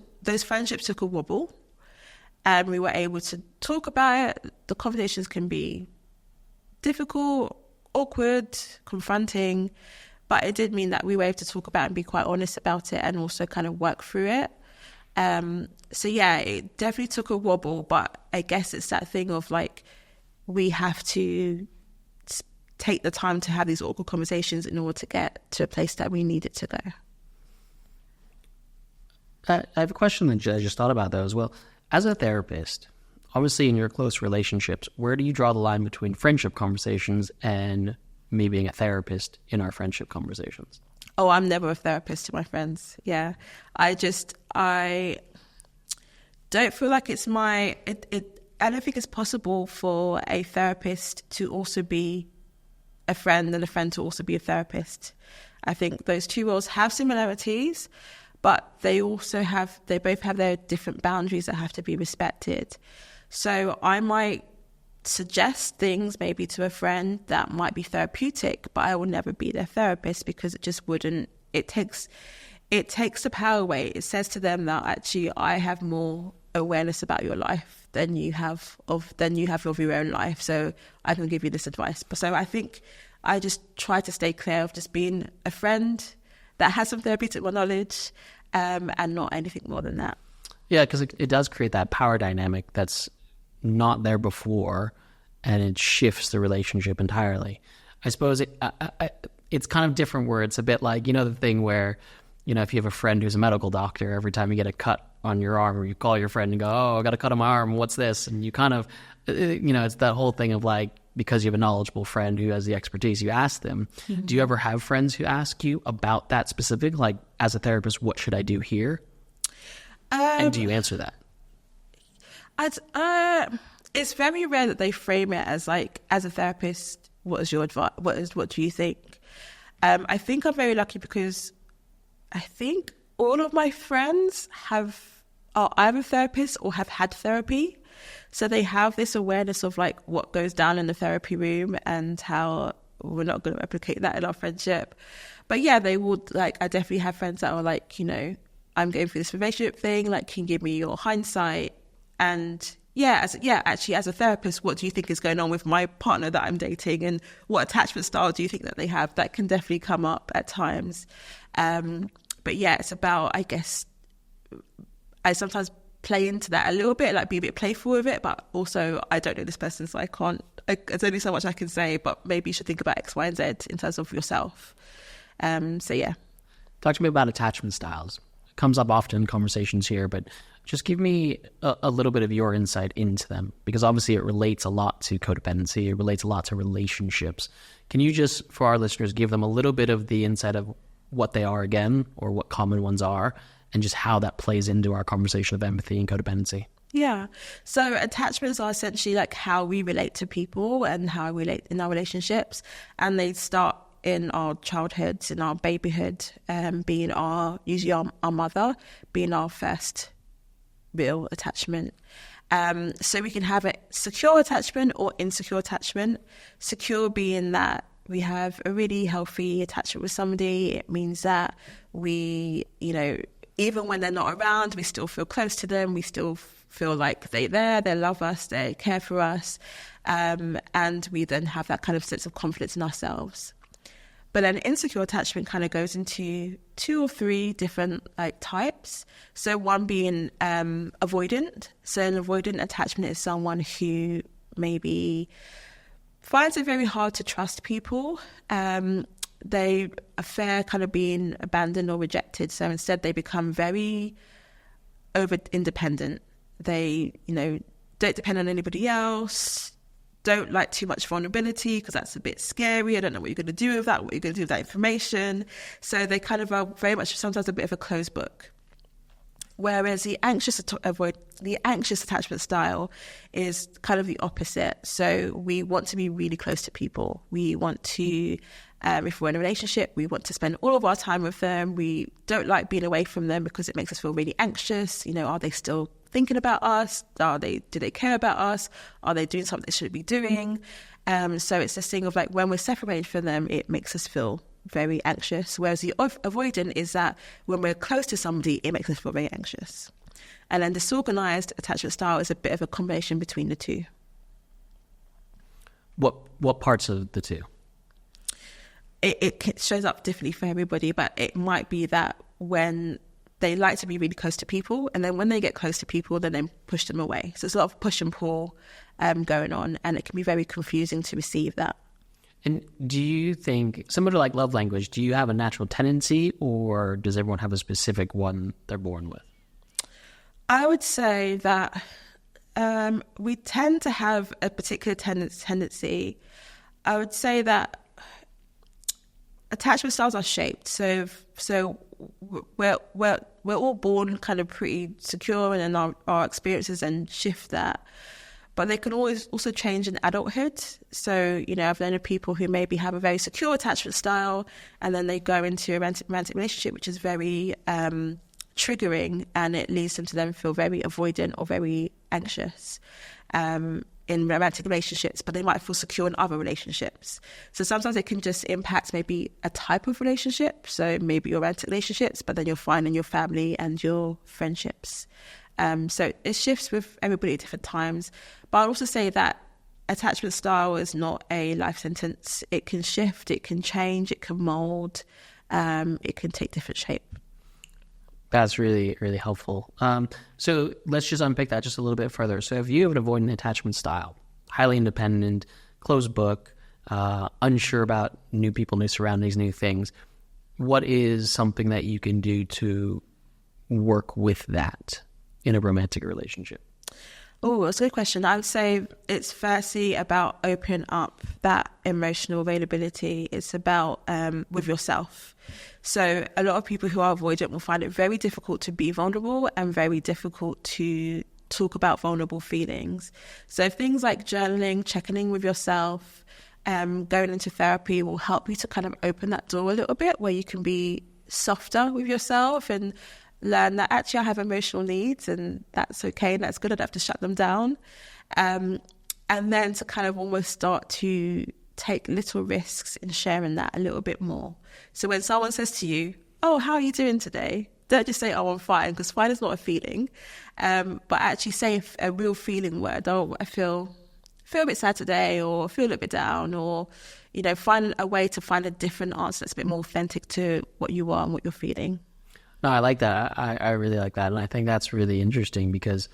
B: took a wobble, and we were able to talk about it. The conversations can be difficult, awkward, confronting, but it did mean that we were able to talk about it and be quite honest about it and also kind of work through it. So yeah, it definitely took a wobble, but I guess it's that thing of like, we have to take the time to have these awkward conversations in order to get to a place that we need it to go.
A: I have a question that I just thought about though as well. As a therapist, obviously in your close relationships, where do you draw the line between friendship conversations and me being a therapist in our friendship conversations?
B: Oh, I'm never a therapist to my friends. Yeah. I don't feel like it's I don't think it's possible for a therapist to also be a friend and a friend to also be a therapist. I think those two roles have similarities, but they both have their different boundaries that have to be respected. So I might suggest things maybe to a friend that might be therapeutic, but I will never be their therapist because it just wouldn't, it takes the power away. It says to them that actually I have more awareness about your life than you have of your own life, so I can give you this advice. So I think I just try to stay clear of just being a friend that has some therapeutic knowledge, and not anything more than that.
A: Yeah, because it does create that power dynamic that's not there before, and it shifts the relationship entirely. I suppose it's kind of different where it's a bit like, the thing where, if you have a friend who's a medical doctor, every time you get a cut on your arm, or you call your friend and go, oh, I got a cut on my arm, what's this? And you kind of, it's that whole thing of like, because you have a knowledgeable friend who has the expertise, you ask them. Mm-hmm. Do you ever have friends who ask you about that specific, like, as a therapist, what should I do here? And do you answer that?
B: It's very rare that they frame it as like, as a therapist, what is your advice? What do you think? I think I'm very lucky because I think all of my friends are either therapists or have had therapy. So they have this awareness of like what goes down in the therapy room and how we're not going to replicate that in our friendship. But yeah, they would like, I definitely have friends that are like, I'm going through this relationship thing, like, can you give me your hindsight? And actually as a therapist, what do you think is going on with my partner that I'm dating, and what attachment style do you think that they have? That can definitely come up at times. But yeah, it's about, I guess, I sometimes play into that a little bit, like be a bit playful with it, but also I don't know this person, so there's only so much I can say, but maybe you should think about X, Y, and Z in terms of yourself. So yeah.
A: Talk to me about attachment styles. It comes up often in conversations here, but just give me a little bit of your insight into them, because obviously it relates a lot to codependency. It relates a lot to relationships. Can you just, for our listeners, give them a little bit of the insight of what they are again, or what common ones are, and just how that plays into our conversation of empathy and codependency?
B: Yeah. So attachments are essentially like how we relate to people and how we relate in our relationships. And they start in our childhoods, in our babyhood, being usually our mother, being our first real attachment. So we can have a secure attachment or insecure attachment. Secure being that we have a really healthy attachment with somebody. It means that we, even when they're not around, we still feel close to them. We still feel like they're there, they love us, they care for us. And we then have that kind of sense of confidence in ourselves. But then insecure attachment kind of goes into 2 or 3 different types. So one being avoidant. So an avoidant attachment is someone who maybe finds it very hard to trust people. They fear kind of being abandoned or rejected. So instead they become very over independent. They, don't depend on anybody else. Don't like too much vulnerability because that's a bit scary. I don't know what you're going to do with that, what you're going to do with that information. So they kind of are very much sometimes a bit of a closed book. Whereas the anxious attachment style is kind of the opposite. So we want to be really close to people. We want to, if we're in a relationship, we want to spend all of our time with them. We don't like being away from them because it makes us feel really anxious. Are they still thinking about us? Do they care about us? Are they doing something they shouldn't be doing? So it's this thing of when we're separated from them, it makes us feel very anxious. Whereas the avoidant is that when we're close to somebody, it makes us feel very anxious. And then disorganized attachment style is a bit of a combination between the two.
A: What parts of the two?
B: It shows up differently for everybody, but it might be that when they like to be really close to people, and then when they get close to people, then they push them away. So it's a lot of push and pull going on, and it can be very confusing to receive that.
A: And do you think, similar to love language, do you have a natural tendency, or does everyone have a specific one they're born with?
B: I would say that we tend to have a particular tendency. I would say that attachment styles are shaped. So we're all born kind of pretty secure, and then our experiences then shift that. But they can always also change in adulthood. So, I've known of people who maybe have a very secure attachment style, and then they go into a romantic relationship, which is very triggering, and it leads them to then feel very avoidant or very anxious in romantic relationships, but they might feel secure in other relationships. So sometimes it can just impact maybe a type of relationship. So maybe your romantic relationships, but then you'll find in your family and your friendships. So it shifts with everybody at different times. But I'll also say that attachment style is not a life sentence. It can shift, it can change, it can mold, it can take different shape.
A: That's really, really helpful. So let's just unpick that just a little bit further. So if you have an avoidant attachment style, highly independent, closed book, unsure about new people, new surroundings, new things, what is something that you can do to work with that in a romantic relationship?
B: Oh, that's a good question. I would say it's firstly about opening up that emotional availability. It's about with yourself. So a lot of people who are avoidant will find it very difficult to be vulnerable and very difficult to talk about vulnerable feelings. So things like journaling, checking in with yourself, going into therapy will help you to kind of open that door a little bit, where you can be softer with yourself and learn that actually I have emotional needs, and that's okay, and that's good. I don't have to shut them down. And then to kind of almost start to take little risks in sharing that a little bit more. So when someone says to you, "Oh, how are you doing today?" Don't just say, "Oh, I'm fine," because fine is not a feeling. But actually say a real feeling word. "Oh, I feel a bit sad today," or "feel a little bit down," or, find a way to find a different answer that's a bit more authentic to what you are and what you're feeling.
A: No, I like that. I really like that. And I think that's really interesting because,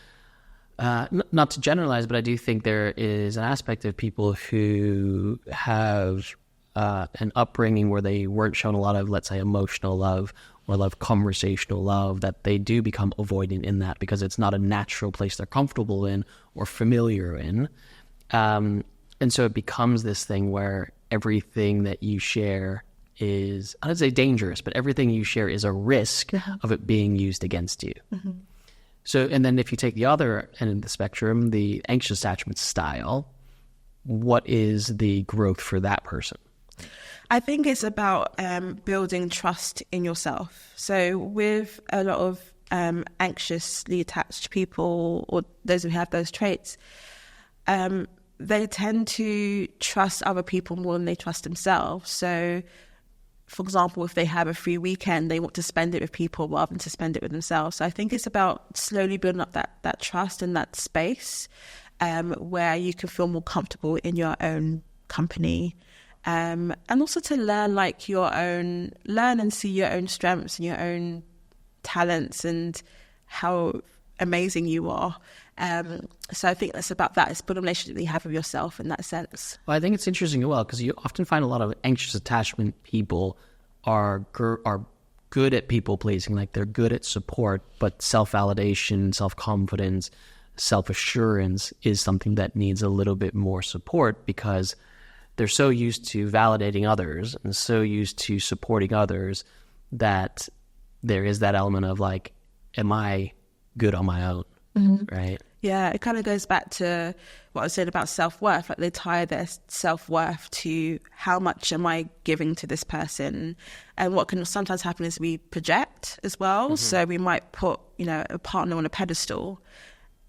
A: not to generalize, but I do think there is an aspect of people who have an upbringing where they weren't shown a lot of, let's say, emotional love or conversational love, that they do become avoidant in that because it's not a natural place they're comfortable in or familiar in. And so it becomes this thing where everything that you share is, I don't say dangerous, but everything you share is a risk of it being used against you. Mm-hmm. So, and then if you take the other end of the spectrum, the anxious attachment style, what is the growth for that person?
B: I think it's about building trust in yourself. So with a lot of anxiously attached people, or those who have those traits, they tend to trust other people more than they trust themselves. So, for example, if they have a free weekend, they want to spend it with people rather than to spend it with themselves. So I think it's about slowly building up that trust and that space where you can feel more comfortable in your own company. And also to learn and see your own strengths and your own talents and how amazing you are. So I think that's about that. It's building a relationship that you have with yourself in that sense.
A: Well, I think it's interesting as well, because you often find a lot of anxious attachment people are good at people pleasing, like they're good at support, but self-validation, self-confidence, self-assurance is something that needs a little bit more support, because they're so used to validating others and so used to supporting others that there is that element of like, am I good on my own? Mm-hmm. Right?
B: Yeah, it kind of goes back to what I was saying about self-worth. Like they tie their self-worth to how much am I giving to this person. And what can sometimes happen is we project as well. Mm-hmm. So we might put, a partner on a pedestal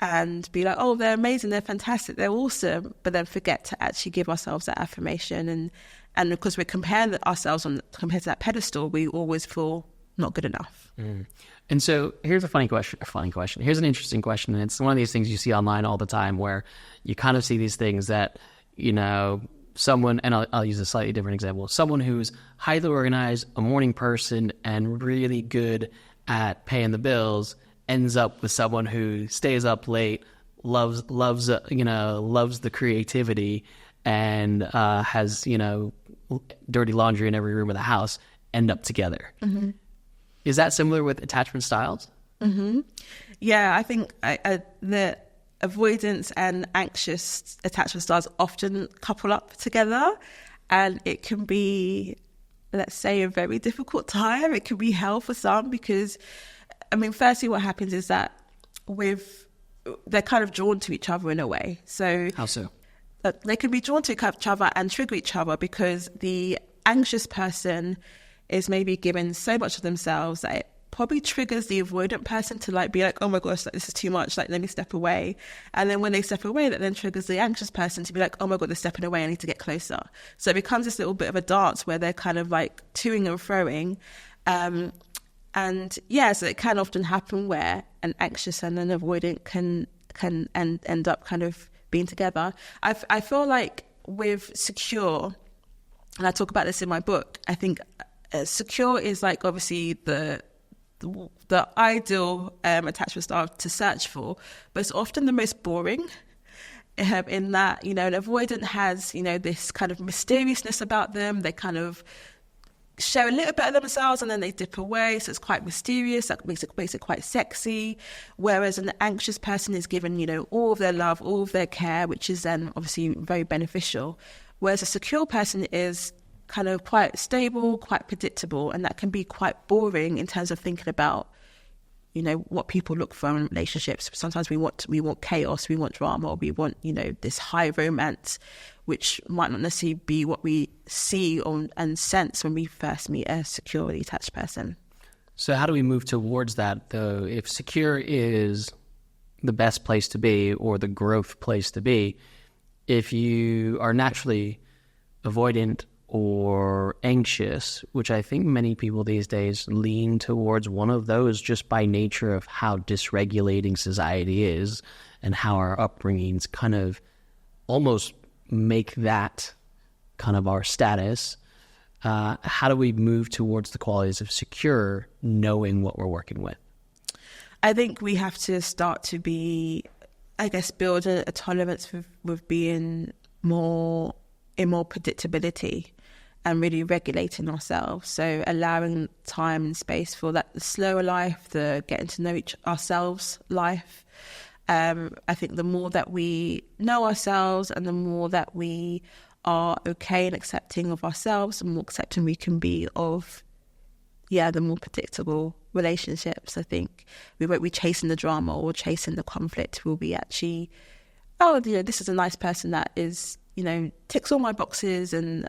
B: and be like, oh, they're amazing, they're fantastic, they're awesome, but then forget to actually give ourselves that affirmation. And because we're comparing ourselves compared to that pedestal, we always feel not good enough.
A: Mm. And so here's a funny question. Here's an interesting question. And it's one of these things you see online all the time where you kind of see these things that, someone, and I'll use a slightly different example, someone who's highly organized, a morning person, and really good at paying the bills ends up with someone who stays up late, loves the creativity, and has, dirty laundry in every room of the house, end up together. Mm-hmm. Is that similar with attachment styles?
B: Mm-hmm. Yeah, I think the avoidance and anxious attachment styles often couple up together, and it can be, let's say, a very difficult time. It can be hell for some because, firstly, what happens is that they're kind of drawn to each other in a way. So
A: how so?
B: They can be drawn to each other and trigger each other because the anxious person is maybe given so much of themselves that it probably triggers the avoidant person to be like, oh my gosh, this is too much, let me step away. And then when they step away, that then triggers the anxious person to be like, oh my God, they're stepping away, I need to get closer. So it becomes this little bit of a dance where they're kind of like toing and froing. So it can often happen where an anxious and an avoidant can end up kind of being together. I feel like with secure, and I talk about this in my book, I think secure is like obviously the ideal attachment style to search for, but it's often the most boring in that, an avoidant has, this kind of mysteriousness about them. They kind of share a little bit of themselves and then they dip away. So it's quite mysterious. That makes it quite sexy. Whereas an anxious person is given, all of their love, all of their care, which is then obviously very beneficial. Whereas a secure person is kind of quite stable, quite predictable, and that can be quite boring in terms of thinking about, what people look for in relationships. Sometimes we want chaos, we want drama, or we want, this high romance, which might not necessarily be what we see and sense when we first meet a securely attached person.
A: So how do we move towards that, though? If secure is the best place to be or the growth place to be, if you are naturally avoidant or anxious, which I think many people these days lean towards one of those just by nature of how dysregulating society is and how our upbringings kind of almost make that kind of our status. How do we move towards the qualities of secure, knowing what we're working with?
B: I think we have to start to build a tolerance with being more predictability and really regulating ourselves. So allowing time and space for that slower life, the getting to know ourselves life. I think the more that we know ourselves and the more that we are okay and accepting of ourselves, the more accepting we can be of, the more predictable relationships. I think we won't be chasing the drama or chasing the conflict. We'll be actually, this is a nice person that is, ticks all my boxes and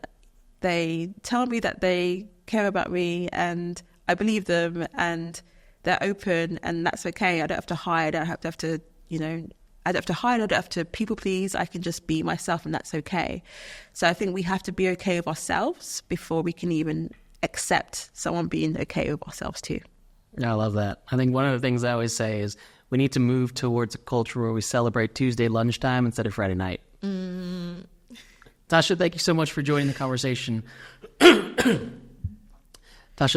B: they tell me that they care about me and I believe them and they're open, and that's okay. I don't have to hide. I don't have to, I don't have to hide. I don't have to people please. I can just be myself, and that's okay. So I think we have to be okay with ourselves before we can even accept someone being okay with ourselves too.
A: I love that. I think one of the things I always say is we need to move towards a culture where we celebrate Tuesday lunchtime instead of Friday night. Tasha, thank you so much for joining the conversation. Tasha,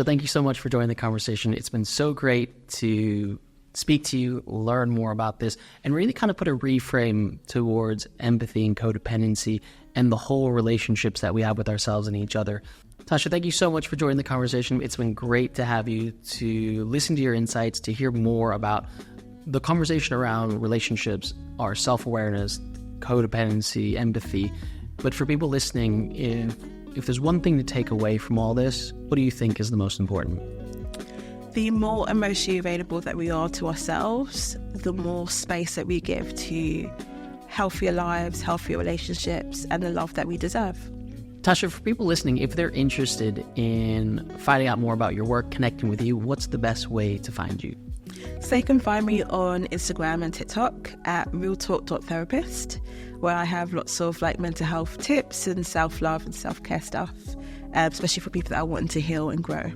A: thank you so much for joining the conversation. It's been so great to speak to you, learn more about this, and really kind of put a reframe towards empathy and codependency and the whole relationships that we have with ourselves and each other. Tasha, thank you so much for joining the conversation. It's been great to have you, to listen to your insights, to hear more about the conversation around relationships, our self-awareness, codependency, empathy. But for people listening, if there's one thing to take away from all this, what do you think is the most important?
B: The more emotionally available that we are to ourselves, the more space that we give to healthier lives, healthier relationships, and the love that we deserve.
A: Tasha, for people listening, if they're interested in finding out more about your work, connecting with you, what's the best way to find you?
B: So you can find me on Instagram and TikTok at realtalk.therapist, where I have lots of mental health tips and self-love and self-care stuff, especially for people that are wanting to heal and grow.